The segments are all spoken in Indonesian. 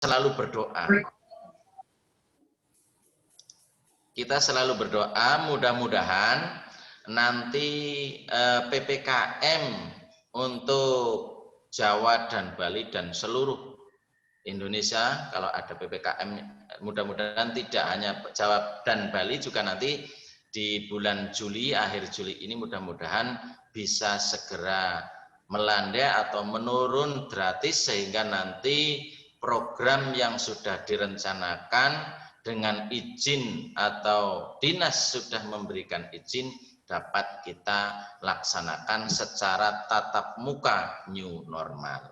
selalu berdoa. Kita selalu berdoa, mudah-mudahan nanti PPKM untuk Jawa dan Bali dan seluruh Indonesia, kalau ada PPKM, mudah-mudahan tidak hanya Jawa dan Bali, juga nanti di bulan Juli, akhir Juli ini mudah-mudahan bisa segera melandai atau menurun gratis, sehingga nanti program yang sudah direncanakan dengan izin atau dinas sudah memberikan izin dapat kita laksanakan secara tatap muka new normal.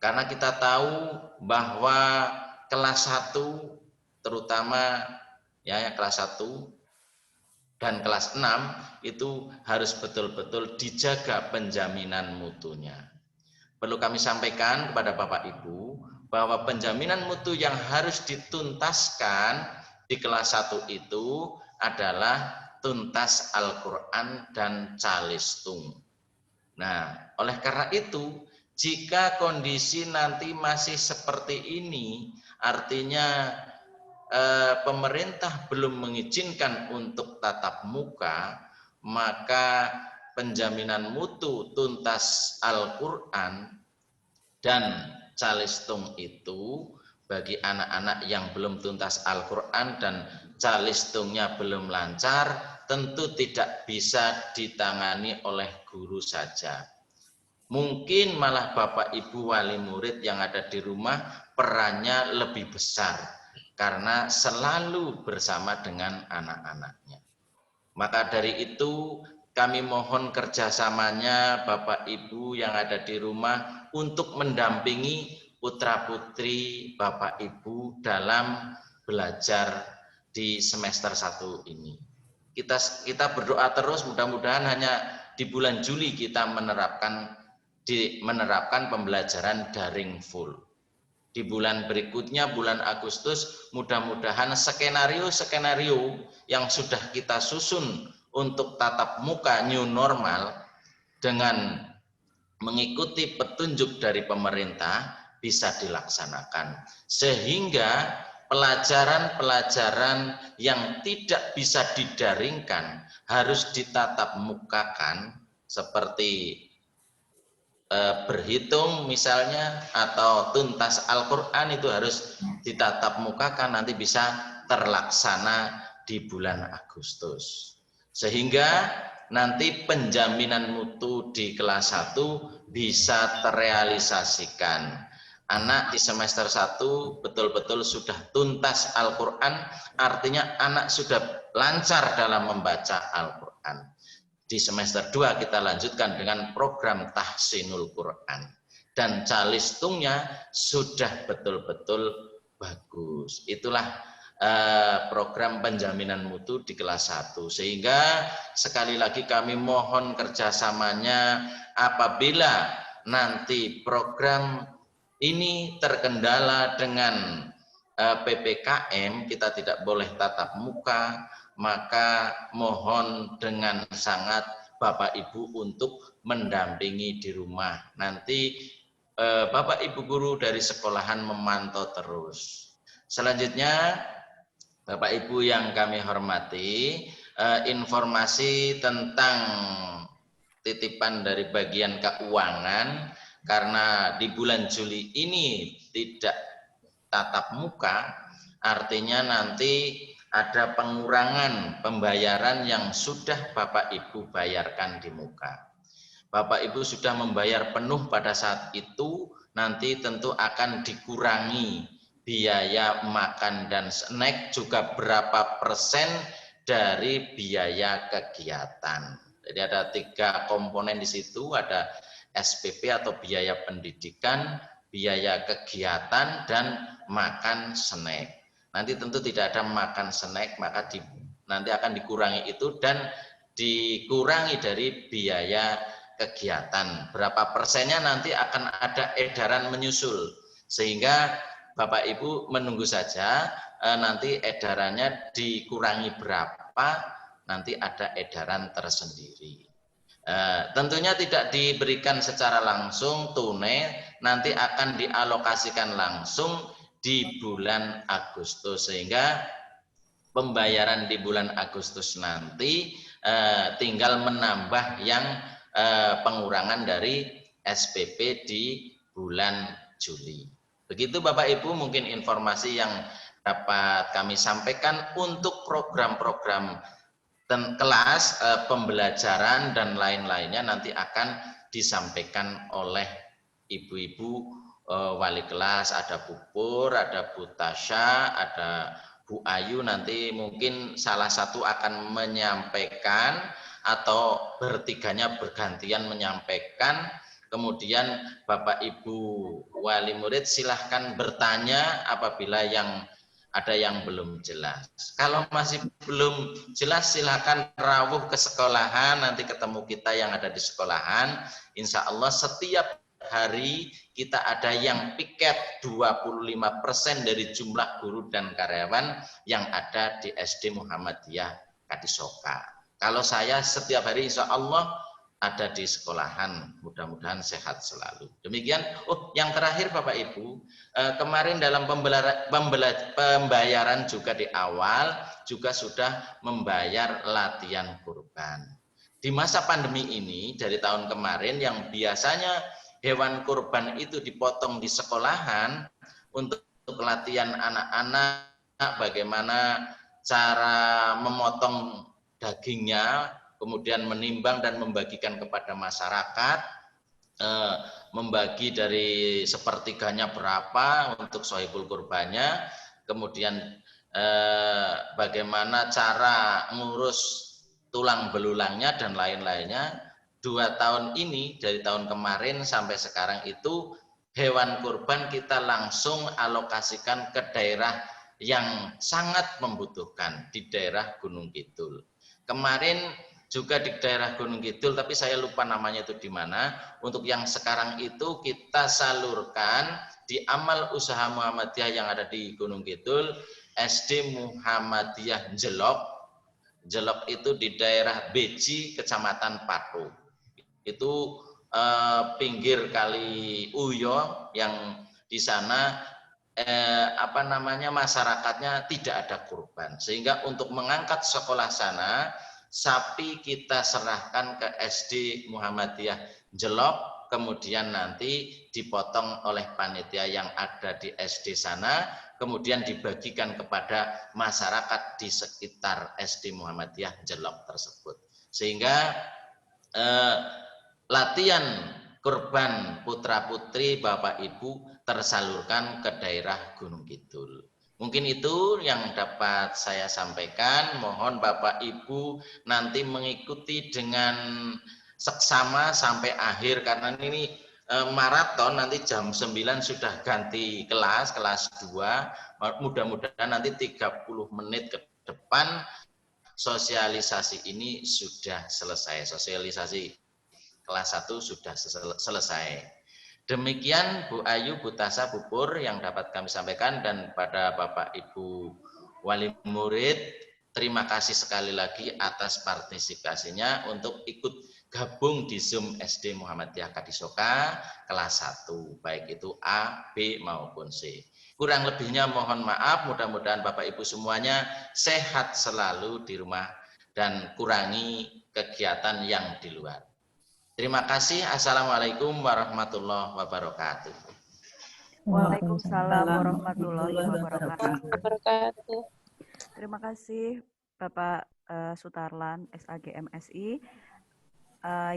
Karena kita tahu bahwa kelas 1 terutama ya kelas 1 dan kelas 6 itu harus betul-betul dijaga penjaminan mutunya. Perlu kami sampaikan kepada Bapak Ibu bahwa penjaminan mutu yang harus dituntaskan di kelas 1 itu adalah tuntas Al-Quran dan calistung. Nah, oleh karena itu, jika kondisi nanti masih seperti ini, artinya pemerintah belum mengizinkan untuk tatap muka, maka penjaminan mutu tuntas Al-Quran dan calistung itu bagi anak-anak yang belum tuntas Al-Quran dan calistungnya belum lancar, tentu tidak bisa ditangani oleh guru saja. Mungkin malah Bapak Ibu wali murid yang ada di rumah perannya lebih besar karena selalu bersama dengan anak-anaknya. Maka dari itu kami mohon kerjasamanya Bapak Ibu yang ada di rumah untuk mendampingi putra-putri Bapak Ibu dalam belajar di semester 1 ini. Kita berdoa terus, mudah-mudahan hanya di bulan Juli kita menerapkan pembelajaran daring full. Di bulan berikutnya, bulan Agustus, mudah-mudahan skenario yang sudah kita susun untuk tatap muka new normal dengan mengikuti petunjuk dari pemerintah bisa dilaksanakan. Sehingga pelajaran-pelajaran yang tidak bisa didaringkan harus ditatap mukakan, seperti berhitung misalnya atau tuntas Al-Quran itu harus ditatap mukakan, nanti bisa terlaksana di bulan Agustus. Sehingga nanti penjaminan mutu di kelas 1 bisa terrealisasikan. Anak di semester 1 betul-betul sudah tuntas Al-Quran, artinya anak sudah lancar dalam membaca Al-Quran. Di semester 2 kita lanjutkan dengan program tahsinul Quran. Dan calistungnya sudah betul-betul bagus. Itulah program penjaminan mutu di kelas 1. Sehingga sekali lagi kami mohon kerjasamanya apabila nanti program ini terkendala dengan PPKM, kita tidak boleh tatap muka, maka mohon dengan sangat Bapak Ibu untuk mendampingi di rumah. Nanti Bapak Ibu guru dari sekolahan memantau terus. Selanjutnya Bapak Ibu yang kami hormati, informasi tentang titipan dari bagian keuangan, karena di bulan Juli ini tidak tatap muka, artinya nanti ada pengurangan pembayaran yang sudah Bapak Ibu bayarkan di muka. Bapak Ibu sudah membayar penuh pada saat itu, nanti tentu akan dikurangi biaya makan dan snack, juga berapa persen dari biaya kegiatan. Jadi ada 3 komponen di situ, ada SPP atau biaya pendidikan, biaya kegiatan, dan makan snack. Nanti tentu tidak ada makan snack, maka nanti akan dikurangi itu dan dikurangi dari biaya kegiatan. Berapa persennya nanti akan ada edaran menyusul, sehingga Bapak Ibu menunggu saja nanti edarannya dikurangi berapa, nanti ada edaran tersendiri. Tentunya tidak diberikan secara langsung tunai, nanti akan dialokasikan langsung di bulan Agustus, sehingga pembayaran di bulan Agustus nanti tinggal menambah yang pengurangan dari SPP di bulan Juli. Begitu Bapak Ibu mungkin informasi yang dapat kami sampaikan untuk program-program kelas, pembelajaran dan lain-lainnya nanti akan disampaikan oleh ibu-ibu wali kelas, ada Bu Pur, ada Bu Tasya, ada Bu Ayu, nanti mungkin salah satu akan menyampaikan atau bertiganya bergantian menyampaikan. Kemudian Bapak Ibu wali murid silahkan bertanya apabila ada yang belum jelas. Kalau masih belum jelas silahkan rawuh ke sekolahan, nanti ketemu kita yang ada di sekolahan. Insya Allah setiap hari kita ada yang piket 25% dari jumlah guru dan karyawan yang ada di SD Muhammadiyah Kadisoka. Kalau saya setiap hari insya Allah ada di sekolahan, mudah-mudahan sehat selalu. Demikian. Yang terakhir Bapak Ibu, kemarin dalam pembayaran juga di awal juga sudah membayar latihan kurban. Di masa pandemi ini dari tahun kemarin yang biasanya hewan kurban itu dipotong di sekolahan untuk latihan anak-anak bagaimana cara memotong dagingnya, kemudian menimbang dan membagikan kepada masyarakat, membagi dari sepertiganya berapa untuk sohibul kurbannya, kemudian bagaimana cara ngurus tulang belulangnya dan lain-lainnya. 2 tahun ini dari tahun kemarin sampai sekarang itu hewan kurban kita langsung alokasikan ke daerah yang sangat membutuhkan di daerah Gunung Kidul. Kemarin juga di daerah Gunung Kidul, tapi saya lupa namanya itu di mana. Untuk yang sekarang itu kita salurkan di amal usaha Muhammadiyah yang ada di Gunung Kidul, SD Muhammadiyah Jelok. Jelok itu di daerah Beji, Kecamatan Patu. Itu pinggir Kali Uyo yang di sana masyarakatnya tidak ada kurban, sehingga untuk mengangkat sekolah sana sapi kita serahkan ke SD Muhammadiyah Jelok, kemudian nanti dipotong oleh panitia yang ada di SD sana, kemudian dibagikan kepada masyarakat di sekitar SD Muhammadiyah Jelok tersebut, sehingga latihan kurban putra-putri Bapak Ibu tersalurkan ke daerah Gunung Kidul. Mungkin itu yang dapat saya sampaikan. Mohon Bapak Ibu nanti mengikuti dengan seksama sampai akhir, karena ini maraton, nanti jam 9 sudah ganti kelas 2. Mudah-mudahan nanti 30 menit ke depan sosialisasi ini sudah selesai. Sosialisasi kelas 1 sudah selesai. Demikian Bu Ayu, Bu Tasa, Bu Pur yang dapat kami sampaikan, dan pada Bapak Ibu wali murid, terima kasih sekali lagi atas partisipasinya untuk ikut gabung di Zoom SD Muhammadiyah Kadisoka kelas 1, baik itu A, B maupun C. Kurang lebihnya mohon maaf, mudah-mudahan Bapak Ibu semuanya sehat selalu di rumah dan kurangi kegiatan yang di luar. Terima kasih. Assalamualaikum warahmatullahi wabarakatuh. Waalaikumsalam warahmatullahi wabarakatuh. Terima kasih Bapak Sutarlan SAG MSI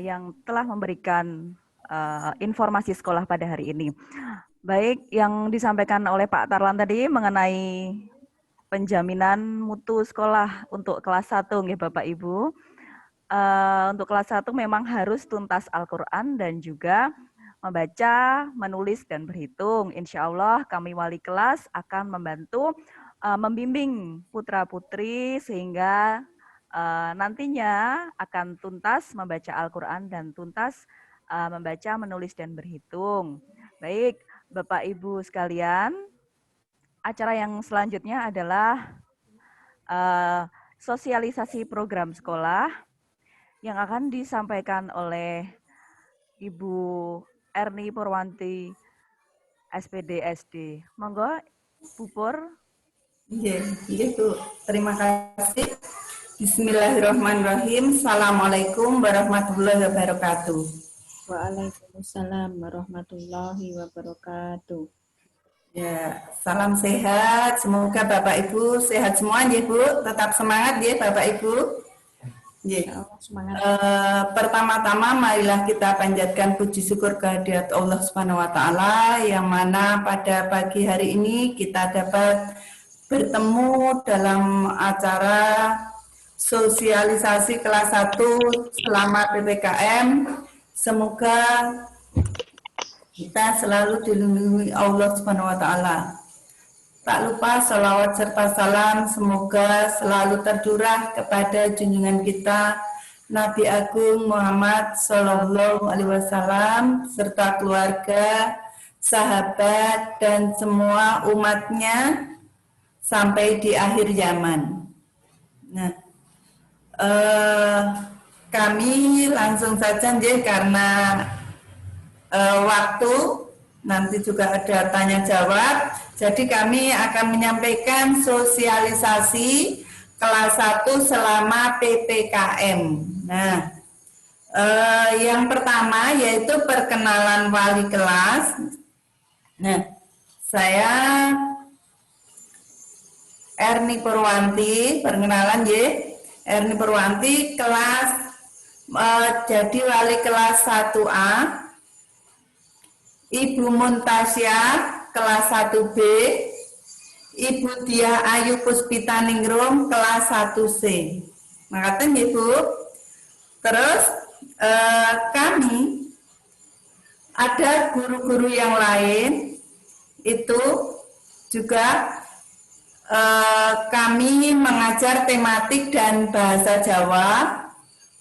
yang telah memberikan informasi sekolah pada hari ini. Baik, yang disampaikan oleh Pak Tarlan tadi mengenai penjaminan mutu sekolah untuk kelas 1 nggih Bapak Ibu. Untuk kelas 1 memang harus tuntas Al-Quran dan juga membaca, menulis, dan berhitung. Insya Allah kami wali kelas akan membantu membimbing putra-putri sehingga nantinya akan tuntas membaca Al-Quran dan tuntas membaca, menulis, dan berhitung. Baik, Bapak Ibu sekalian, acara yang selanjutnya adalah sosialisasi program sekolah yang akan disampaikan oleh Ibu Erni Purwanti, SPD SD. Monggo Bu Pur. Iya, Bu. Terima kasih. Bismillahirrahmanirrahim. Assalamualaikum warahmatullahi wabarakatuh. Waalaikumsalam warahmatullahi wabarakatuh. Ya, salam sehat. Semoga Bapak Ibu sehat semua ya, Bu. Tetap semangat ya, Bapak Ibu. Ya. Semangat. Pertama-tama marilah kita panjatkan puji syukur kehadirat Allah Subhanahu wa taala yang mana pada pagi hari ini kita dapat bertemu dalam acara sosialisasi kelas 1 selama PPKM. Semoga kita selalu dilindungi Allah Subhanahu wa taala. Tak lupa salawat serta salam semoga selalu tercurah kepada junjungan kita Nabi Agung Muhammad Sallallahu Alaihi Wasallam serta keluarga, sahabat dan semua umatnya sampai di akhir zaman. Nah, kami langsung saja karena waktu nanti juga ada tanya jawab, jadi kami akan menyampaikan sosialisasi kelas 1 selama PPKM. Nah, yang pertama yaitu perkenalan wali kelas. Nah, saya Erni Purwanti, perkenalan ya, Erni Purwanti kelas jadi wali kelas 1A. Ibu Muntasya kelas 1B, Ibu Diah Ayu Puspita Ningrum kelas 1C. Makasih Ibu. Terus kami ada guru-guru yang lain itu juga kami mengajar tematik dan bahasa Jawa.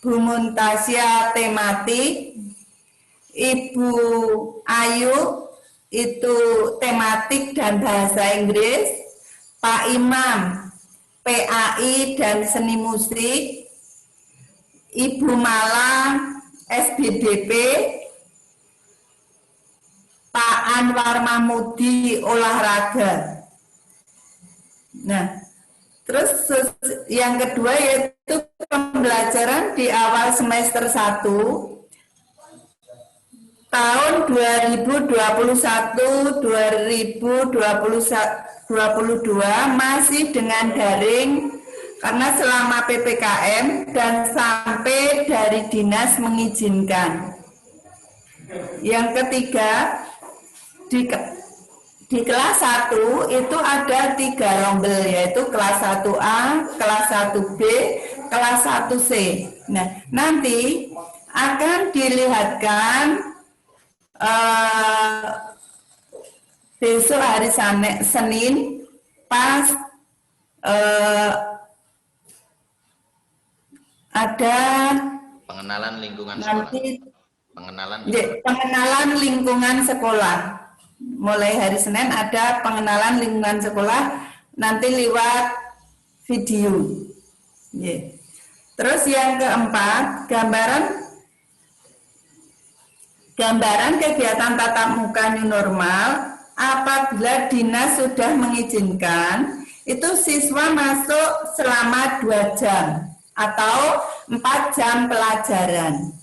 Bu Muntasya tematik, Ibu Ayu itu tematik dan bahasa Inggris, Pak Imam PAI dan seni musik, Ibu Mala SBDP, Pak Anwar Mahmudi olahraga. Nah, terus yang kedua yaitu pembelajaran di awal semester 1 tahun 2021-2022 masih dengan daring karena selama PPKM dan sampai dari dinas mengizinkan. Yang ketiga, di kelas 1 itu ada 3 rombel, yaitu kelas 1A, kelas 1B, kelas 1C. Nah, nanti akan dilihatkan besok hari Senin pas ada pengenalan lingkungan sekolah. Pengenalan lingkungan sekolah. Mulai hari Senin ada pengenalan lingkungan sekolah nanti lewat video. Terus yang keempat, gambaran kegiatan tatap muka new normal apabila dinas sudah mengizinkan, itu siswa masuk selama 2 jam atau 4 jam pelajaran.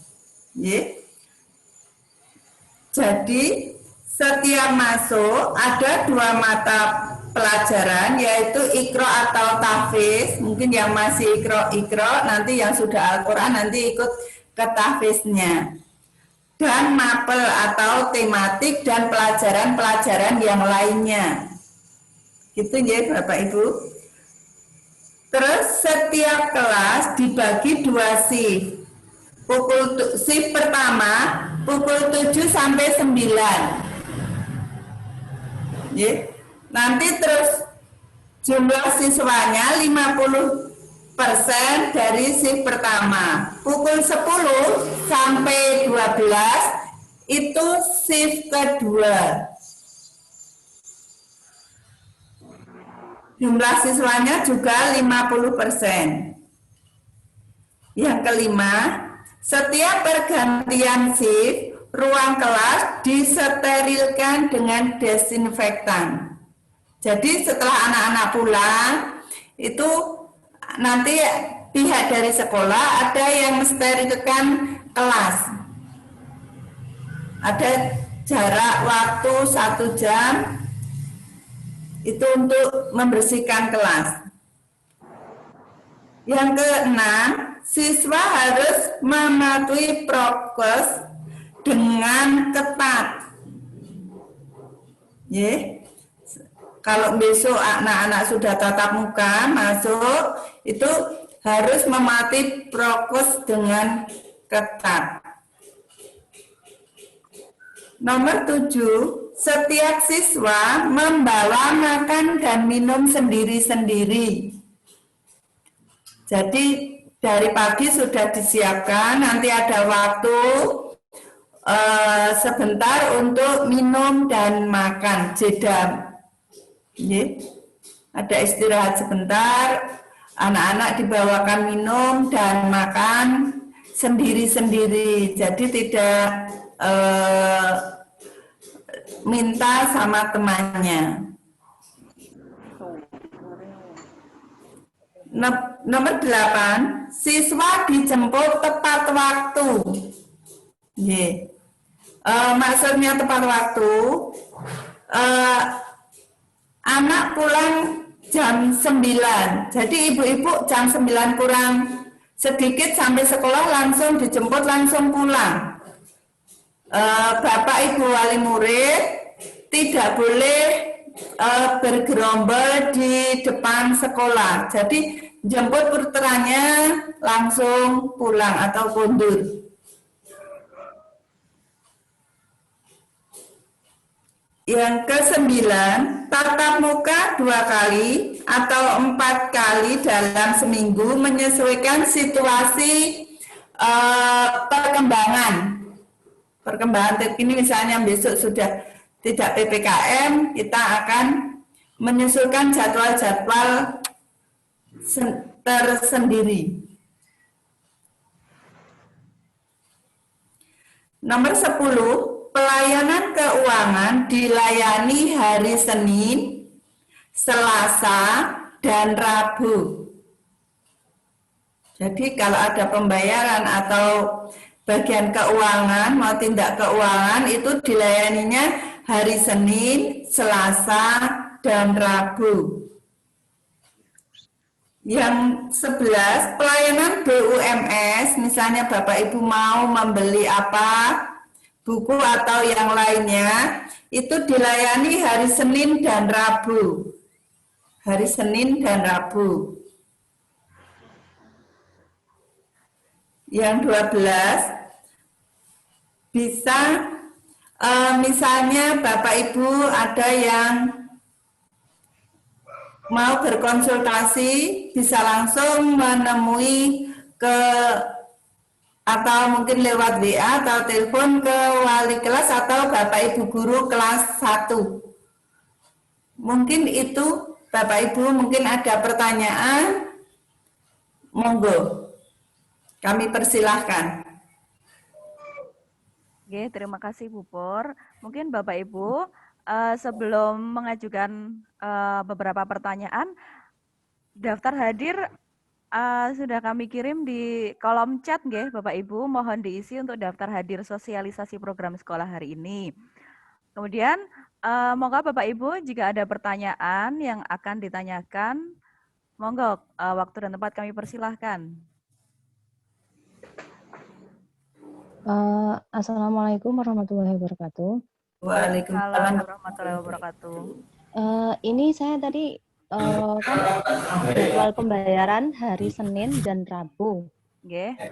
Jadi setiap masuk ada 2 mata pelajaran, yaitu Iqra atau tahfiz. Mungkin yang masih Iqra, nanti yang sudah Al-Quran nanti ikut ke tahfiznya. Dan mapel atau tematik dan pelajaran-pelajaran yang lainnya. Gitu ya Bapak Ibu. Terus setiap kelas dibagi 2 shift. Shift pertama pukul 7 sampai 9. Nanti terus jumlah siswanya 50% dari shift pertama. Pukul 10 sampai 12 itu shift kedua. Jumlah siswanya juga 50%. Yang kelima, setiap pergantian shift, ruang kelas disterilkan dengan desinfektan. Jadi setelah anak-anak pulang, itu nanti pihak dari sekolah ada yang mensterilkan kelas. Ada jarak waktu 1 jam itu untuk membersihkan kelas. Yang keenam, siswa harus mematuhi prokes dengan ketat. Kalau besok anak-anak sudah tatap muka masuk, itu harus mematuhi prokes dengan ketat. Nomor 7, setiap siswa membawa makan dan minum sendiri-sendiri. Jadi dari pagi sudah disiapkan, nanti ada waktu sebentar untuk minum dan makan, jeda. Ada istirahat sebentar, anak-anak dibawakan minum dan makan sendiri-sendiri. Jadi tidak minta sama temannya. Nomor 8, siswa dijemput tepat waktu. Maksudnya tepat waktu, anak pulang jam 9. Jadi ibu-ibu jam 9 kurang sedikit sampai sekolah langsung dijemput, langsung pulang. Bapak Ibu wali murid tidak boleh bergerombol di depan sekolah. Jadi jemput putranya langsung pulang atau mundur. Yang ke-9, tatap muka 2 kali atau 4 kali dalam seminggu menyesuaikan situasi perkembangan terkini. Misalnya besok sudah tidak PPKM, kita akan menyesuaikan jadwal-jadwal tersendiri. Nomor 10, pelayanan keuangan dilayani hari Senin, Selasa, dan Rabu. Jadi kalau ada pembayaran atau bagian keuangan, mau tindak keuangan, itu dilayaninya hari Senin, Selasa, dan Rabu. Yang 11, pelayanan BUMS, misalnya Bapak Ibu mau membeli apa, buku atau yang lainnya, itu dilayani hari Senin dan Rabu. Hari Senin dan Rabu. Yang 12, bisa misalnya Bapak Ibu ada yang mau berkonsultasi, bisa langsung menemui atau mungkin lewat WA atau telepon ke wali kelas atau Bapak Ibu guru kelas 1. Mungkin itu Bapak Ibu mungkin ada pertanyaan, monggo kami persilahkan. Oke, terima kasih Bu Pur. Mungkin Bapak Ibu sebelum mengajukan beberapa pertanyaan, daftar hadir sudah kami kirim di kolom chat nggih Bapak Ibu, mohon diisi untuk daftar hadir sosialisasi program sekolah hari ini. Kemudian monggo Bapak Ibu jika ada pertanyaan yang akan ditanyakan, monggo waktu dan tempat kami persilahkan. Assalamualaikum warahmatullahi wabarakatuh. Waalaikumsalam warahmatullahi wabarakatuh. Ini saya tadi kan jadwal pembayaran hari Senin dan Rabu.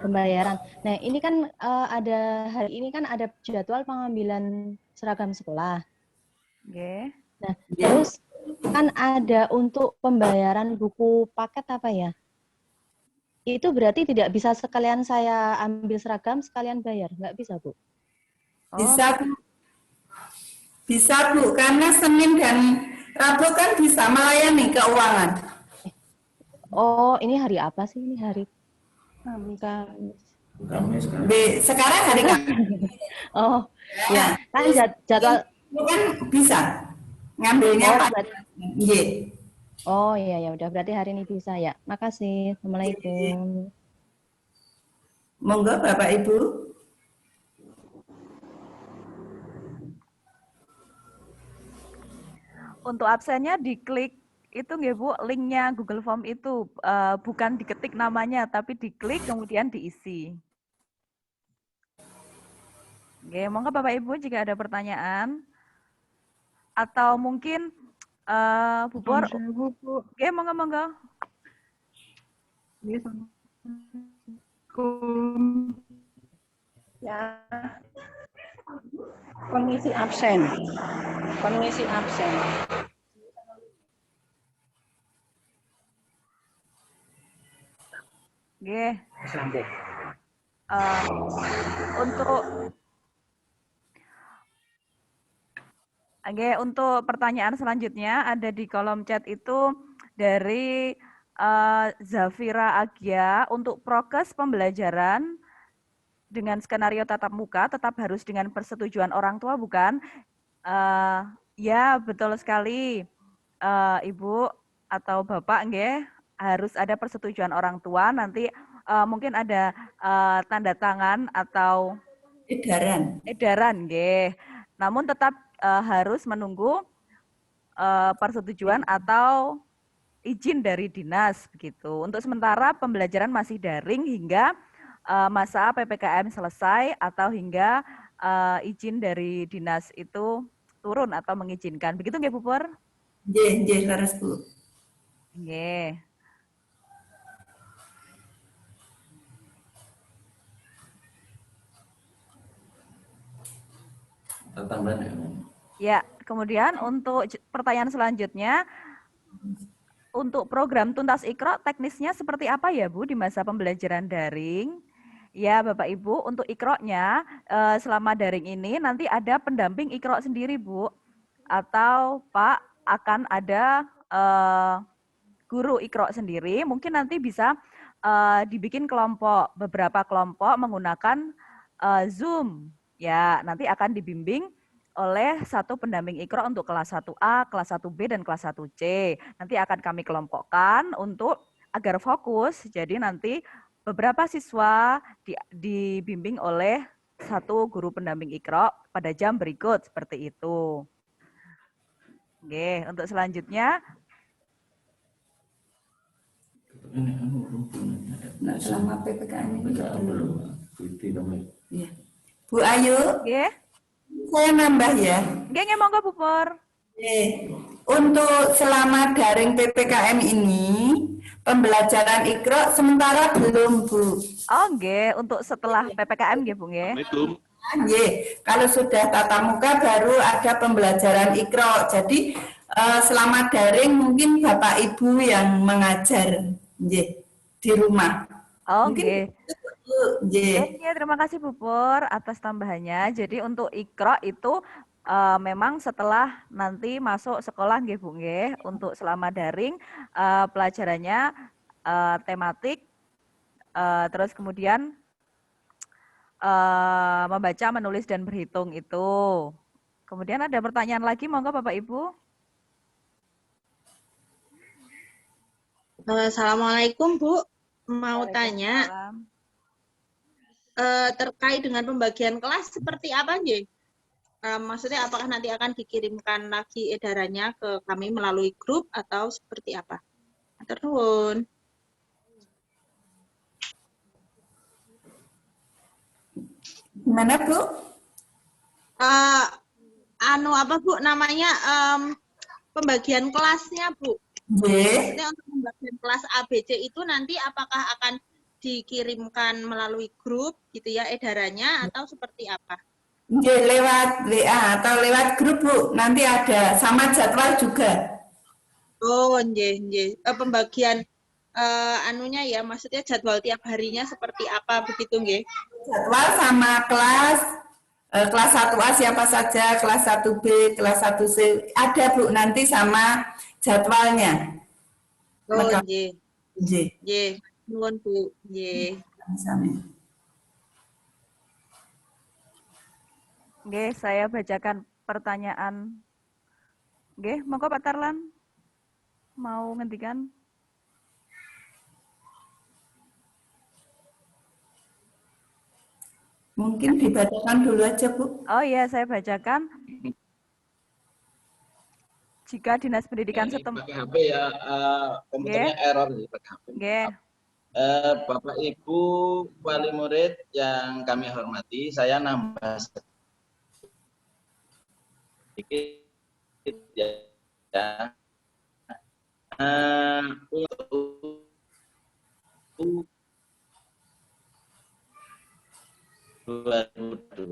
Pembayaran. Nah, ini kan ada hari ini kan ada jadwal pengambilan seragam sekolah. Nah, terus kan ada untuk pembayaran buku paket apa ya? Itu berarti tidak bisa sekalian saya ambil seragam sekalian bayar, nggak bisa Bu? Bisa Bu. Bisa Bu, karena Senin dan Rabu kan bisa melayani keuangan. Oh, ini hari apa sih? Ini hari Kamis. Sekarang hari Kamis. Oh, ya. Kan jadwal kan bisa. Ngambilnya Oh, Pak. berarti, Nggih. oh iya ya udah berarti hari ini bisa ya. Makasih. Assalamualaikum. Monggo Bapak Ibu. Untuk absennya diklik itu nggih Bu, linknya Google Form itu bukan diketik namanya tapi diklik kemudian diisi. Oke, monggo Bapak Ibu jika ada pertanyaan atau mungkin Bu Por, oke monggo. Ya, pengisi absen. Pengisi absen. Oke. Untuk untuk pertanyaan selanjutnya ada di kolom chat itu dari Zafira Agia. Untuk prokes pembelajaran dengan skenario tatap muka tetap harus dengan persetujuan orang tua, bukan? Ya, betul sekali. Ibu atau Bapak, nggih, harus ada persetujuan orang tua. Nanti mungkin ada tanda tangan atau edaran, nggih. Namun tetap harus menunggu persetujuan atau izin dari dinas begitu. Untuk sementara pembelajaran masih daring hingga masa PPKM selesai atau hingga izin dari dinas itu turun atau mengizinkan. Begitu nggih Bu Pur? Nggih, leres Bu. Nggih. Ya, kemudian untuk pertanyaan selanjutnya, untuk program Tuntas Iqra teknisnya seperti apa ya Bu di masa pembelajaran daring? Ya Bapak Ibu, untuk Iqra-nya selama daring ini nanti ada pendamping Iqra sendiri Bu, atau Pak akan ada guru Iqra sendiri, mungkin nanti bisa dibikin kelompok, beberapa kelompok menggunakan Zoom. Ya, nanti akan dibimbing oleh satu pendamping Iqra untuk kelas 1A, kelas 1B, dan kelas 1C. Nanti akan kami kelompokkan untuk agar fokus, jadi nanti beberapa siswa dibimbing oleh satu guru pendamping Iqra pada jam berikut, seperti itu. Oke, untuk selanjutnya, selama PPKM ini belum. Ya. Bu Ayu, saya nambah ya. Nggih, monggo Bu Pur. Untuk selama daring PPKM ini, pembelajaran Iqra sementara belum Bu. Oh nggih, untuk setelah PPKM nggih Bu nggih. Nggih, kalau sudah tatap muka baru ada pembelajaran Iqra. Jadi selama daring mungkin Bapak Ibu yang mengajar nggih di rumah. Oh nggih. Nggih. Terima kasih Bu Pur atas tambahannya. Jadi untuk Iqra itu memang setelah nanti masuk sekolah nggih Bu nggih. Untuk selama daring pelajarannya tematik, terus kemudian membaca, menulis, dan berhitung itu. Kemudian ada pertanyaan lagi, monggo Bapak Ibu. Assalamualaikum Bu, mau tanya terkait dengan pembagian kelas seperti apa nggih? Maksudnya apakah nanti akan dikirimkan lagi edarannya ke kami melalui grup atau seperti apa? Matur nuwun. Gimana Bu? Apa Bu namanya pembagian kelasnya Bu? Maksudnya untuk pembagian kelas ABC itu nanti apakah akan dikirimkan melalui grup gitu ya edarannya atau seperti apa? Lewat WA atau lewat grup Bu, nanti ada sama jadwal juga. Oh, nggih. Pembagian anunya ya, maksudnya jadwal tiap harinya seperti apa begitu nggih? Jadwal sama kelas 1A siapa saja, kelas 1B, kelas 1C ada Bu nanti sama jadwalnya. Oh, nggih. Nggih, nuwun Bu. Nggih. Nggih, saya bacakan pertanyaan Nggih, monggo Pak Tarlan mau ngendikan. Mungkin dibacakan dulu aja, Bu. Oh iya, saya bacakan. Jika Dinas Pendidikan setempat. Pakai HP ya, komputernya error pakai HP. Bapak Ibu wali murid yang kami hormati, saya nambah sedikit ya. Untuk 2002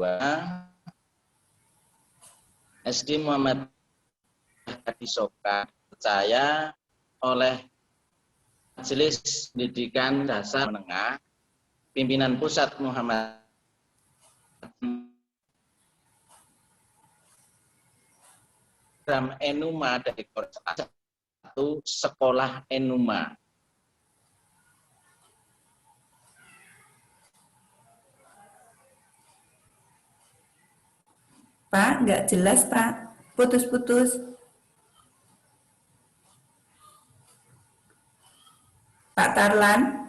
SD Muhammad Kadisoka percaya oleh Majelis Pendidikan Dasar Menengah Pimpinan Pusat Muhammad program Enuma dari satu sekolah Enuma. Pak, nggak jelas, Pak. Putus-putus. Pak Tarlan.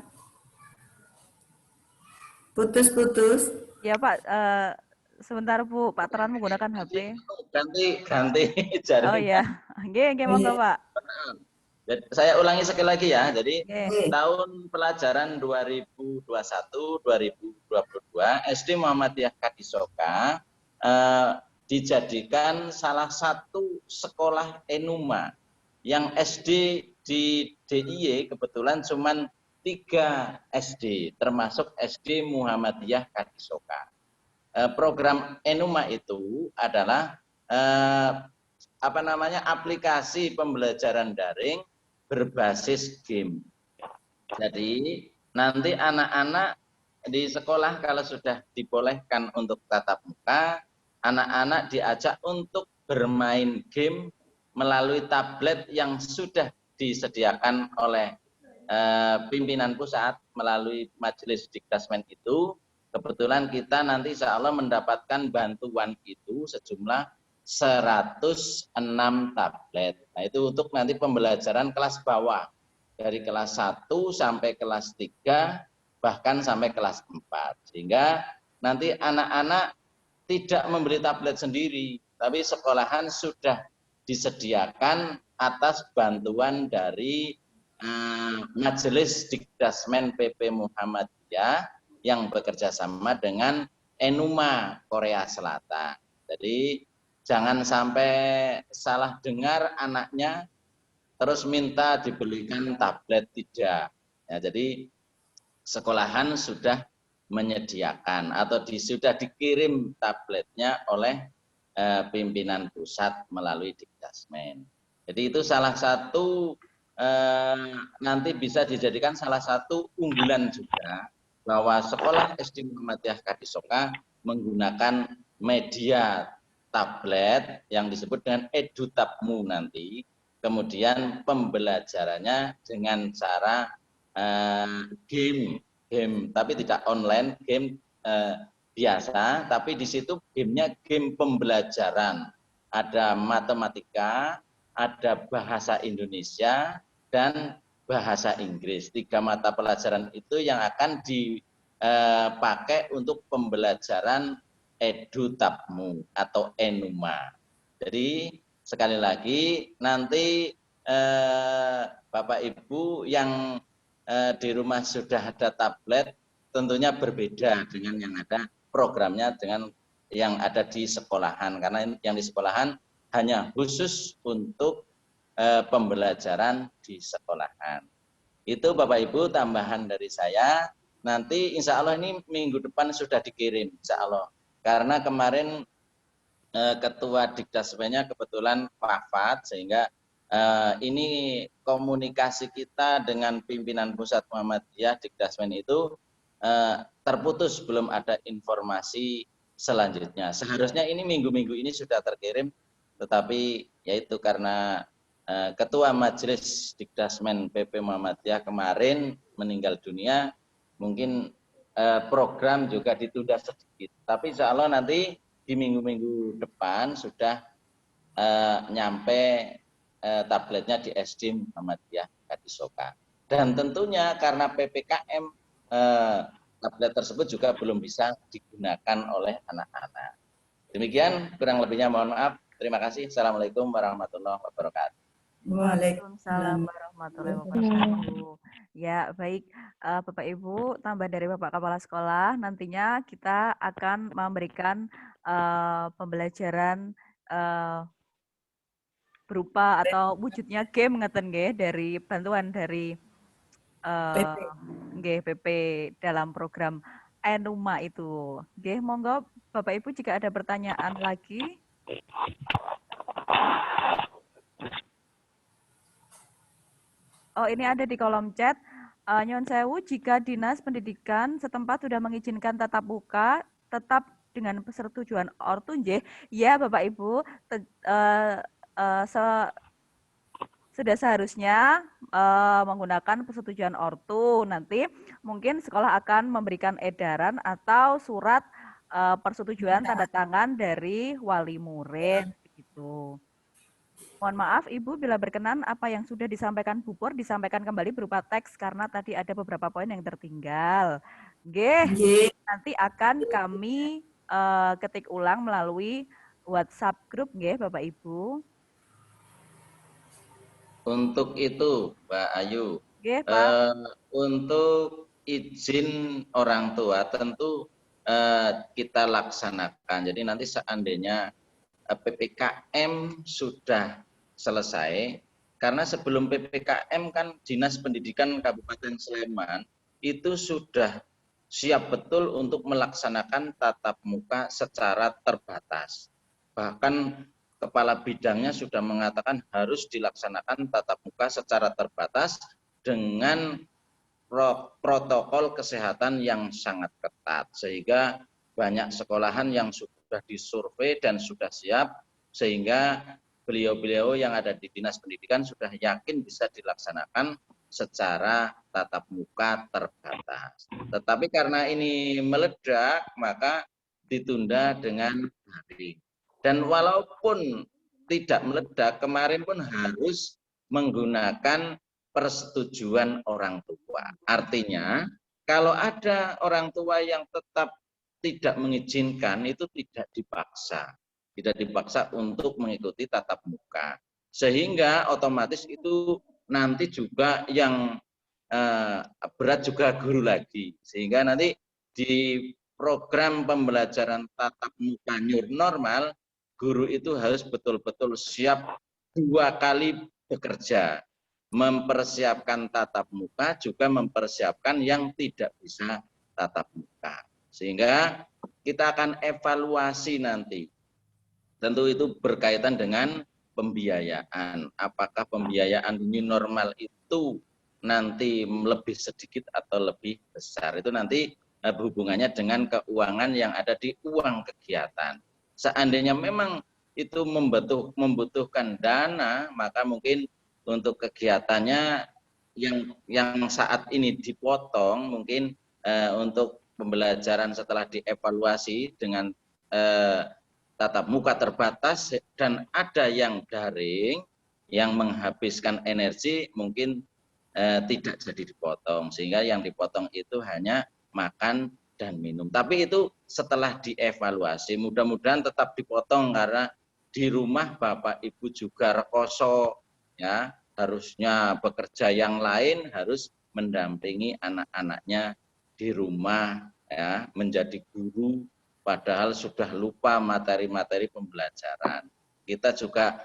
Putus-putus. Ya Pak, sebentar Bu, Pak Tarlan menggunakan HP. Ganti jaring. Oh iya, nggih monggo Pak. Saya ulangi sekali lagi ya. Jadi tahun pelajaran 2021-2022 SD Muhammadiyah Kadisoka dijadikan salah satu sekolah Enuma yang SD di DIY kebetulan cuma 3 SD termasuk SD Muhammadiyah Kadisoka. Program Enuma itu adalah aplikasi pembelajaran daring berbasis game. Jadi nanti anak-anak di sekolah kalau sudah dibolehkan untuk tatap muka, anak-anak diajak untuk bermain game melalui tablet yang sudah disediakan oleh pimpinan pusat melalui Majelis Dikdasmen itu. Kebetulan kita nanti insya Allah mendapatkan bantuan itu sejumlah 106 tablet. Nah itu untuk nanti pembelajaran kelas bawah dari kelas 1 sampai kelas 3 bahkan sampai kelas 4. Sehingga nanti anak-anak tidak membeli tablet sendiri, tapi sekolahan sudah disediakan atas bantuan dari Majelis Dikdasmen PP Muhammadiyah yang bekerja sama dengan Enuma Korea Selatan. Jadi jangan sampai salah dengar anaknya terus minta dibelikan tablet, tidak. Ya, jadi sekolahan sudah menyediakan atau sudah dikirim tabletnya oleh pimpinan pusat melalui Dikdasmen. Jadi itu salah satu nanti bisa dijadikan salah satu unggulan juga bahwa sekolah SD Muhammadiyah Kadisoka menggunakan media tablet yang disebut dengan EduTabmu nanti. Kemudian pembelajarannya dengan cara game, tapi tidak online, game biasa, tapi di situ gamenya game pembelajaran. Ada matematika, ada bahasa Indonesia, dan bahasa Inggris. 3 mata pelajaran itu yang akan dipakai untuk pembelajaran EduTabmu atau Enuma. Jadi sekali lagi nanti Bapak Ibu yang di rumah sudah ada tablet tentunya berbeda dengan yang ada programnya dengan yang ada di sekolahan, karena yang di sekolahan hanya khusus untuk pembelajaran di sekolahan. Itu Bapak Ibu tambahan dari saya. Nanti insya Allah ini minggu depan sudah dikirim insya Allah. Karena kemarin Ketua Dikdasmennya kebetulan wafat, sehingga ini komunikasi kita dengan pimpinan pusat Muhammadiyah Dikdasmen itu terputus, belum ada informasi selanjutnya. Seharusnya ini minggu-minggu ini sudah terkirim, tetapi yaitu karena Ketua Majelis Dikdasmen PP Muhammadiyah kemarin meninggal dunia, mungkin program juga ditunda sedikit. Tapi insya Allah nanti di minggu-minggu depan sudah nyampe tabletnya di SD Muhammadiyah Kadisoka. Dan tentunya karena PPKM tablet tersebut juga belum bisa digunakan oleh anak-anak. Demikian kurang lebihnya, mohon maaf. Terima kasih. Assalamualaikum warahmatullahi wabarakatuh. Waalaikumsalam warahmatullahi wabarakatuh. Ya, baik Bapak Ibu, tambah dari Bapak Kepala Sekolah, nantinya kita akan memberikan pembelajaran berupa atau wujudnya game ngeten nggih dari bantuan dari nggih PP dalam program Enuma itu. Nggih, monggo Bapak Ibu jika ada pertanyaan lagi. Oh, ini ada di kolom chat. Nyon sewu, jika Dinas Pendidikan setempat sudah mengizinkan tatap muka, tetap dengan persetujuan ortu, nggih. Ya, Bapak Ibu, sudah seharusnya menggunakan persetujuan ortu. Nanti mungkin sekolah akan memberikan edaran atau surat persetujuan tanda tangan dari wali murid, begitu. Mohon maaf Ibu, bila berkenan apa yang sudah disampaikan Bu Pur disampaikan kembali berupa teks karena tadi ada beberapa poin yang tertinggal. Nggih, nanti akan kami ketik ulang melalui WhatsApp grup nggih Bapak Ibu. Untuk itu, Mbak Ayu, nggih, Pak. untuk izin orang tua tentu kita laksanakan. Jadi nanti seandainya PPKM sudah selesai, karena sebelum PPKM kan Dinas Pendidikan Kabupaten Sleman itu sudah siap betul untuk melaksanakan tatap muka secara terbatas. Bahkan kepala bidangnya sudah mengatakan harus dilaksanakan tatap muka secara terbatas dengan protokol kesehatan yang sangat ketat, sehingga banyak sekolahan yang sudah disurvei dan sudah siap, sehingga beliau-beliau yang ada di Dinas Pendidikan sudah yakin bisa dilaksanakan secara tatap muka terbatas. Tetapi karena ini meledak, maka ditunda dengan daring. Dan walaupun tidak meledak, kemarin pun harus menggunakan persetujuan orang tua. Artinya, kalau ada orang tua yang tetap tidak mengizinkan, itu tidak dipaksa. Tidak dipaksa untuk mengikuti tatap muka. Sehingga otomatis itu nanti juga yang berat juga guru lagi. Sehingga nanti di program pembelajaran tatap muka new normal, guru itu harus betul-betul siap 2 kali bekerja. Mempersiapkan tatap muka, juga mempersiapkan yang tidak bisa tatap muka. Sehingga kita akan evaluasi nanti. Tentu itu berkaitan dengan pembiayaan. Apakah pembiayaan new normal itu nanti lebih sedikit atau lebih besar? Itu nanti hubungannya dengan keuangan yang ada di uang kegiatan. Seandainya memang itu membutuhkan dana, maka mungkin untuk kegiatannya yang saat ini dipotong, mungkin untuk pembelajaran setelah dievaluasi dengan tatap muka terbatas dan ada yang daring yang menghabiskan energi, mungkin tidak jadi dipotong, sehingga yang dipotong itu hanya makan dan minum. Tapi itu setelah dievaluasi, mudah-mudahan tetap dipotong karena di rumah Bapak Ibu juga rekoso, ya, harusnya bekerja, yang lain harus mendampingi anak-anaknya di rumah, ya, menjadi guru padahal sudah lupa materi-materi pembelajaran. Kita juga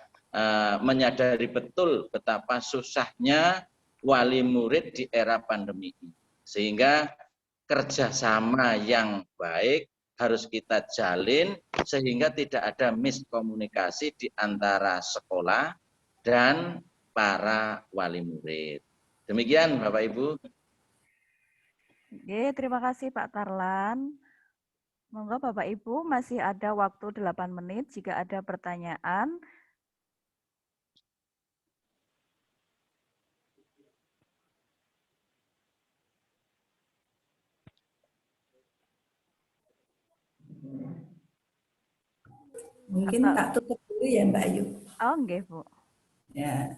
menyadari betul betapa susahnya wali murid di era pandemi ini. Sehingga kerjasama yang baik harus kita jalin sehingga tidak ada miskomunikasi di antara sekolah dan para wali murid. Demikian Bapak Ibu. Oke, terima kasih Pak Tarlan. Monggo Bapak Ibu masih ada waktu 8 menit jika ada pertanyaan. Mungkin tak tutup dulu ya Mbak Ayu. Oh, nggih, Bu. Ya,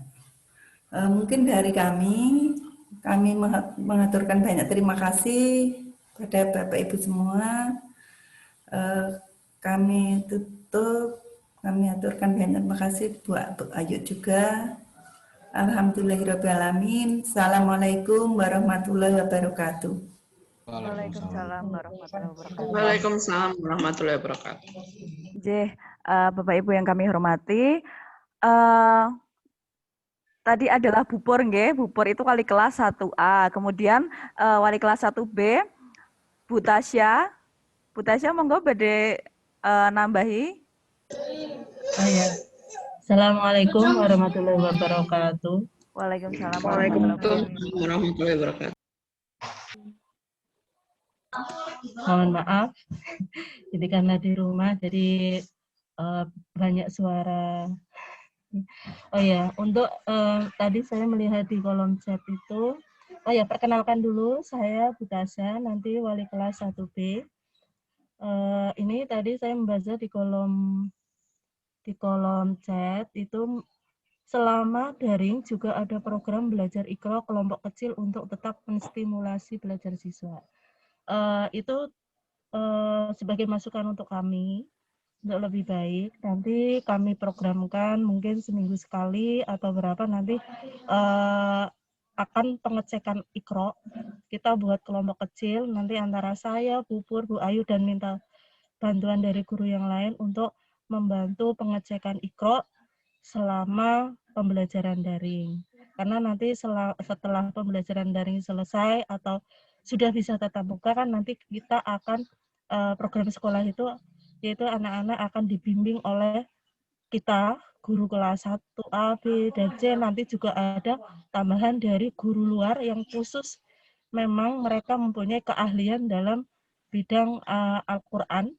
mungkin dari kami mengaturkan banyak terima kasih pada Bapak Ibu semua. Kami tutup, kami aturkan banyak terima kasih buat Bu Ayu juga. Alhamdulillahirrahmanirrahim. Assalamualaikum warahmatullahi wabarakatuh. Waalaikumsalam warahmatullahi wabarakatuh. Waalaikumsalam warahmatullahi wabarakatuh. Bapak Ibu yang kami hormati, tadi adalah Bupur nggih. Bupur itu wali kelas 1A. Kemudian wali kelas 1B Bu Tasya. Bu Tasya monggo badhe nambahi. Oh ya. Assalamualaikum warahmatullahi wabarakatuh. Waalaikumsalam warahmatullahi wabarakatuh. Mohon maaf, jadi karena di rumah jadi banyak suara. Oh ya, untuk tadi saya melihat di kolom chat itu, oh ya perkenalkan dulu saya Bu Tasya, nanti wali kelas 1B. Ini tadi saya membaca di kolom chat itu selama daring juga ada program belajar Iqra kelompok kecil untuk tetap menstimulasi belajar siswa. Itu sebagai masukan untuk kami untuk lebih baik. Nanti kami programkan mungkin seminggu sekali atau berapa nanti akan pengecekan Iqra. Kita buat kelompok kecil nanti antara saya, Pupur, Bu Ayu dan minta bantuan dari guru yang lain untuk membantu pengecekan Iqra selama pembelajaran daring. Karena nanti setelah pembelajaran daring selesai atau sudah bisa tatap muka kan nanti kita akan program sekolah itu yaitu anak-anak akan dibimbing oleh kita guru kelas 1A, B, dan C. Nanti juga ada tambahan dari guru luar yang khusus memang mereka mempunyai keahlian dalam bidang Al-Quran.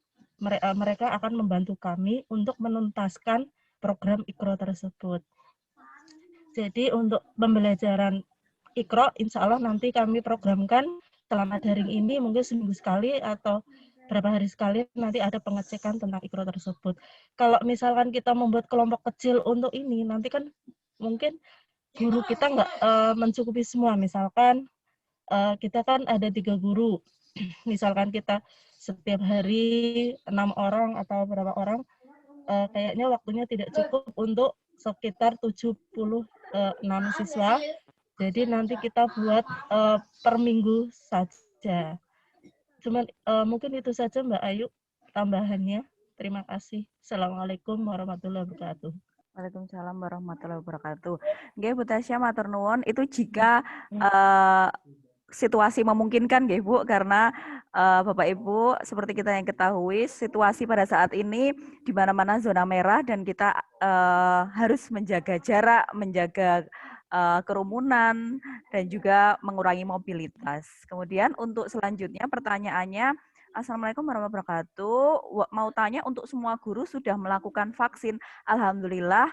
Mereka akan membantu kami untuk menuntaskan program Iqra tersebut. Jadi untuk pembelajaran Iqra, insya Allah nanti kami programkan selama daring ini mungkin seminggu sekali atau berapa hari sekali nanti ada pengecekan tentang Iqra tersebut. Kalau misalkan kita membuat kelompok kecil untuk ini, nanti kan mungkin guru kita nggak mencukupi semua. Misalkan kita kan ada 3 guru, misalkan kita setiap hari 6 orang atau berapa orang, kayaknya waktunya tidak cukup untuk sekitar 76 siswa. Jadi nanti kita buat per minggu saja. Cuman mungkin itu saja Mbak Ayu tambahannya. Terima kasih. Assalamualaikum warahmatullahi wabarakatuh. Waalaikumsalam warahmatullahi wabarakatuh. Nggih Bu Tasya matur nuwun, itu jika situasi memungkinkan nggih Bu, karena Bapak Ibu seperti kita yang ketahui situasi pada saat ini di mana-mana zona merah dan kita harus menjaga jarak, menjaga kerumunan dan juga mengurangi mobilitas. Kemudian untuk selanjutnya pertanyaannya, Assalamualaikum warahmatullahi wabarakatuh. Mau tanya untuk semua guru sudah melakukan vaksin. Alhamdulillah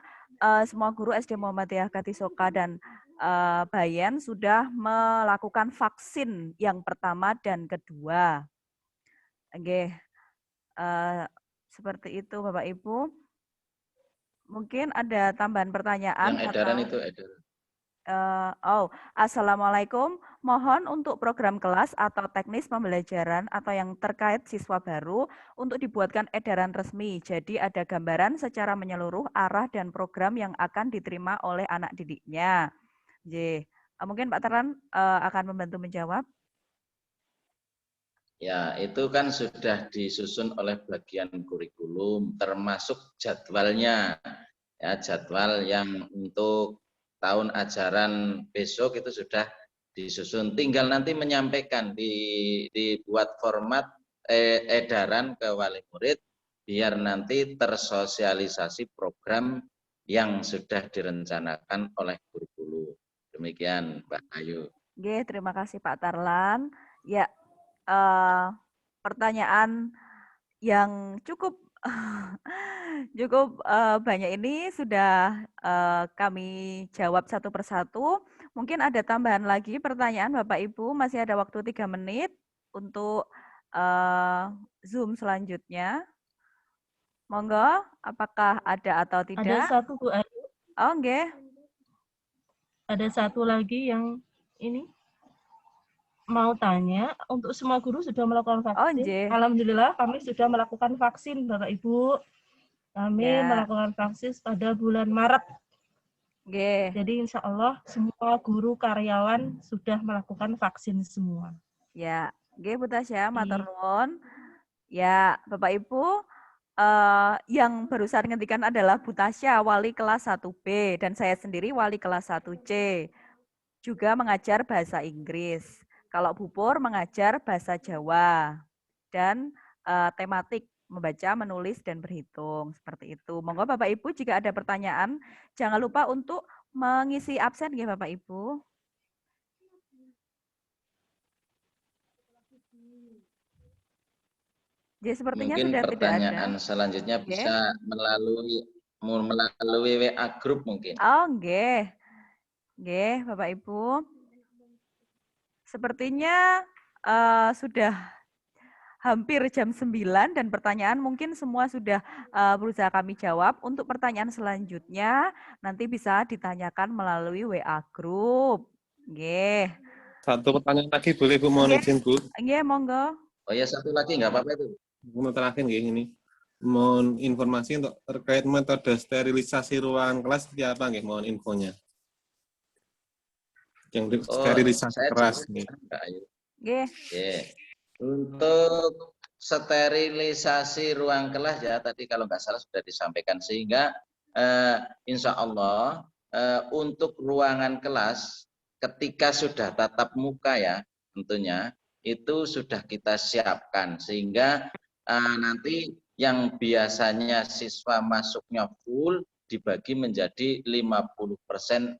semua guru SD Muhammadiyah Katisoka dan Bayan sudah melakukan vaksin yang pertama dan kedua. Oke, seperti itu Bapak Ibu. Mungkin ada tambahan pertanyaan. Yang edaran itu edaran. Assalamualaikum. Mohon untuk program kelas atau teknis pembelajaran atau yang terkait siswa baru untuk dibuatkan edaran resmi. Jadi ada gambaran secara menyeluruh arah dan program yang akan diterima oleh anak didiknya. Mungkin Pak Terlan akan membantu menjawab. Ya, itu kan sudah disusun oleh bagian kurikulum, termasuk jadwalnya. Ya, jadwal yang untuk tahun ajaran besok itu sudah disusun. Tinggal nanti menyampaikan, dibuat format edaran ke wali murid, biar nanti tersosialisasi program yang sudah direncanakan oleh kurikulum. Demikian, Mbak Ayu. Oke, terima kasih Pak Tarlan. Ya, pertanyaan yang cukup banyak ini sudah kami jawab satu persatu. Mungkin ada tambahan lagi pertanyaan Bapak Ibu, masih ada waktu 3 menit untuk Zoom selanjutnya. Monggo, apakah ada atau tidak? Ada satu Bu Ayu. Oh, nggih. Ada satu lagi yang ini mau tanya, untuk semua guru sudah melakukan vaksin? nggih. Alhamdulillah kami sudah melakukan vaksin Bapak Ibu. Kami melakukan vaksin pada bulan Maret. Nggih. Jadi insya Allah semua guru karyawan sudah melakukan vaksin semua. Ya, nggih Bu Tasya, matur nuwun. Ya, Bapak Ibu, yang barusan ngendikan adalah Bu Tasya, wali kelas 1B, dan saya sendiri wali kelas 1C. Juga mengajar bahasa Inggris. Kalau Bu Pur mengajar bahasa Jawa. Dan tematik membaca, menulis, dan berhitung. Seperti itu. Monggo Bapak Ibu jika ada pertanyaan, jangan lupa untuk mengisi absen ya Bapak Ibu. Jadi sepertinya mungkin sudah pertanyaan tidak ada. selanjutnya bisa melalui WA grup mungkin. Oh, nggih. Nggih, Bapak Ibu. Sepertinya sudah hampir jam 9 dan pertanyaan mungkin semua sudah berusaha kami jawab. Untuk pertanyaan selanjutnya nanti bisa ditanyakan melalui WA grup. Nggih. Satu pertanyaan lagi boleh Bu, mohon izin Bu. Nggih, monggo. Oh ya, satu lagi nggak apa-apa itu. Mau terakhir nggih ini. Mohon informasi untuk terkait metode sterilisasi ruangan kelas seperti apa nggih, mohon infonya. Yang sterilisasi keras nggih. Nggih. Untuk sterilisasi ruang kelas ya tadi kalau nggak salah sudah disampaikan, sehingga insya Allah untuk ruangan kelas ketika sudah tatap muka ya tentunya itu sudah kita siapkan, sehingga nanti yang biasanya siswa masuknya full dibagi menjadi 50%, 50%.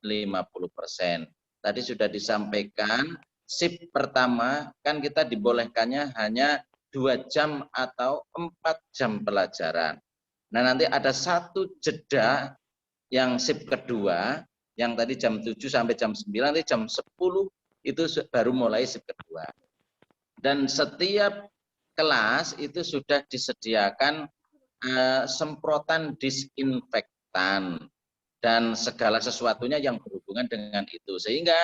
Tadi sudah disampaikan, shift pertama kan kita dibolehkannya hanya 2 jam atau 4 jam pelajaran. Nah nanti ada satu jeda yang shift kedua, yang tadi jam 7 sampai jam 9, nanti jam 10 itu baru mulai shift kedua. Dan setiap kelas itu sudah disediakan semprotan disinfektan dan segala sesuatunya yang berhubungan dengan itu, sehingga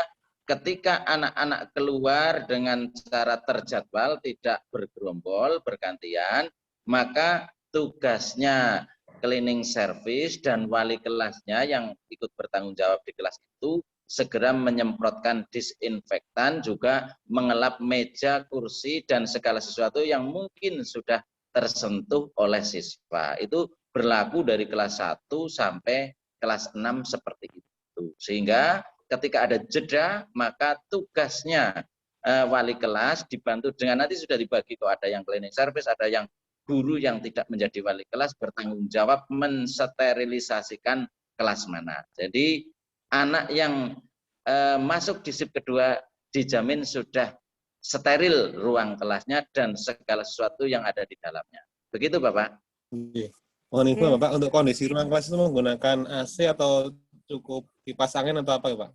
ketika anak-anak keluar dengan cara terjadwal, tidak bergerombol, bergantian, maka tugasnya cleaning service dan wali kelasnya yang ikut bertanggung jawab di kelas itu segera menyemprotkan disinfektan, juga mengelap meja, kursi, dan segala sesuatu yang mungkin sudah tersentuh oleh siswa. Itu berlaku dari kelas 1 sampai kelas 6 seperti itu. Sehingga ketika ada jeda, maka tugasnya wali kelas dibantu dengan, nanti sudah dibagi kok, ada yang cleaning service, ada yang guru yang tidak menjadi wali kelas bertanggung jawab mensterilisasikan kelas mana. Jadi anak yang masuk di shift kedua dijamin sudah steril ruang kelasnya dan segala sesuatu yang ada di dalamnya. Begitu Bapak. Mohon info Bapak, untuk kondisi ruang kelas itu menggunakan AC atau cukup kipas angin atau apa Pak?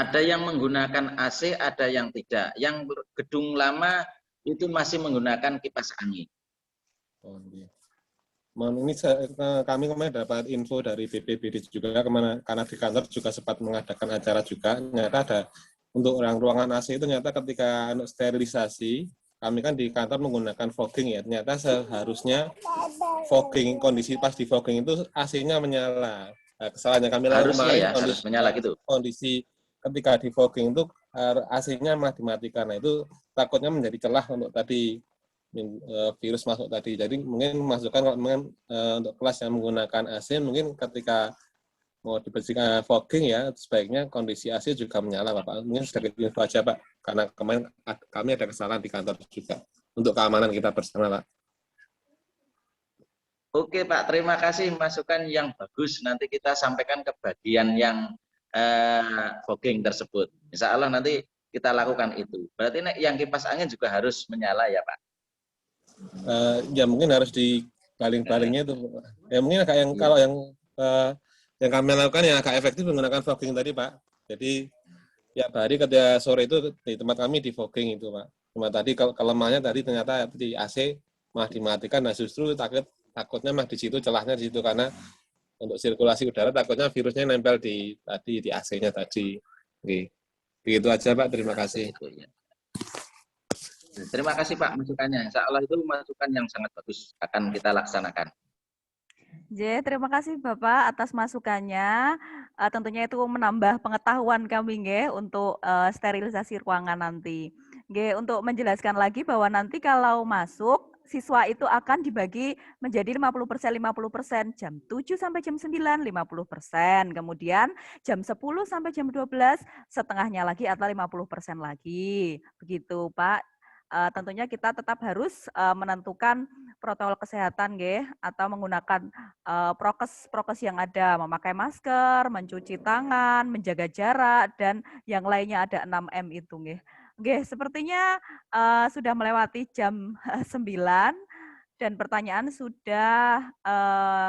Ada yang menggunakan AC, ada yang tidak. Yang gedung lama itu masih menggunakan kipas angin. Oh, iya. Ini kami kemarin dapat info dari BPBD juga, karena di kantor juga sempat mengadakan acara juga. Ternyata ada untuk ruangan AC itu ternyata ketika sterilisasi, kami kan di kantor menggunakan fogging ya. Ternyata seharusnya fogging, kondisi pas di fogging itu AC-nya menyala. Nah, kesalahannya kami harusnya ya, harus menyala gitu. Kondisi ketika di fogging itu AC-nya malah dimatikan. Nah, itu takutnya menjadi celah untuk tadi virus masuk tadi. Jadi mungkin masukkan kalau untuk kelas yang menggunakan AC, mungkin ketika mau dibersihkan fogging ya, sebaiknya kondisi AC juga menyala Bapak. Mungkin sedikit info aja Pak, karena kemarin kami ada kesalahan di kantor juga untuk keamanan kita bersama Pak. Oke Pak, terima kasih masukan yang bagus. Nanti kita sampaikan ke bagian yang fogging tersebut. Insya Allah nanti kita lakukan itu. Berarti yang kipas angin juga harus menyala ya Pak? Ya mungkin harus dibaling-balingnya itu. Ya mungkin agak yang kalau yang kami lakukan yang agak efektif menggunakan fogging tadi Pak. Jadi tiap hari ketika sore itu di tempat kami di fogging itu Pak. Cuma tadi kalau kelemahannya tadi ternyata di AC malah dimatikan. Nah justru takut takutnya mah di situ, celahnya di situ, karena untuk sirkulasi udara takutnya virusnya nempel di AC-nya tadi. Oke. Begitu aja Pak, terima kasih. Terima kasih Pak masukannya. Insya Allah itu masukan yang sangat bagus, akan kita laksanakan. Terima kasih Bapak atas masukannya. Tentunya itu menambah pengetahuan kami untuk sterilisasi ruangan nanti. Untuk menjelaskan lagi bahwa nanti kalau masuk, siswa itu akan dibagi menjadi 50%, 50%, jam 7 sampai jam 9, 50%. Kemudian jam 10 sampai jam 12, setengahnya lagi atau 50% lagi. Begitu Pak. Tentunya kita tetap harus menentukan protokol kesehatan atau menggunakan prokes yang ada, memakai masker, mencuci tangan, menjaga jarak, dan yang lainnya ada 6M itu sepertinya sudah melewati jam 9 dan pertanyaan sudah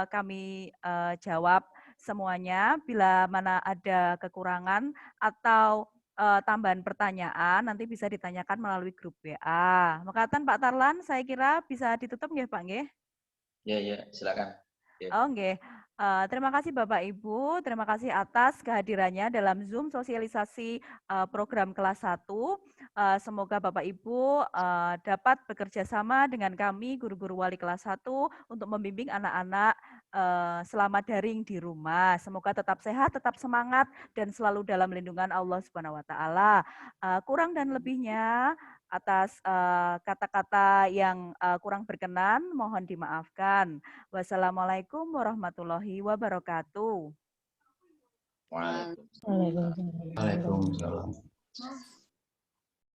kami jawab semuanya. Bila mana ada kekurangan atau tambahan pertanyaan nanti bisa ditanyakan melalui grup WA. Makatan Pak Tarlan, saya kira bisa ditutup nggih Pak nggih? Ya, silakan. Oh nggih. Terima kasih Bapak Ibu, terima kasih atas kehadirannya dalam Zoom sosialisasi program kelas 1. Semoga Bapak Ibu dapat bekerja sama dengan kami guru-guru wali kelas 1 untuk membimbing anak-anak selama daring di rumah. Semoga tetap sehat, tetap semangat dan selalu dalam lindungan Allah Subhanahu wa taala. Kurang dan lebihnya atas kata-kata yang kurang berkenan mohon dimaafkan. Wassalamualaikum warahmatullahi wabarakatuh. Waalaikumsalam.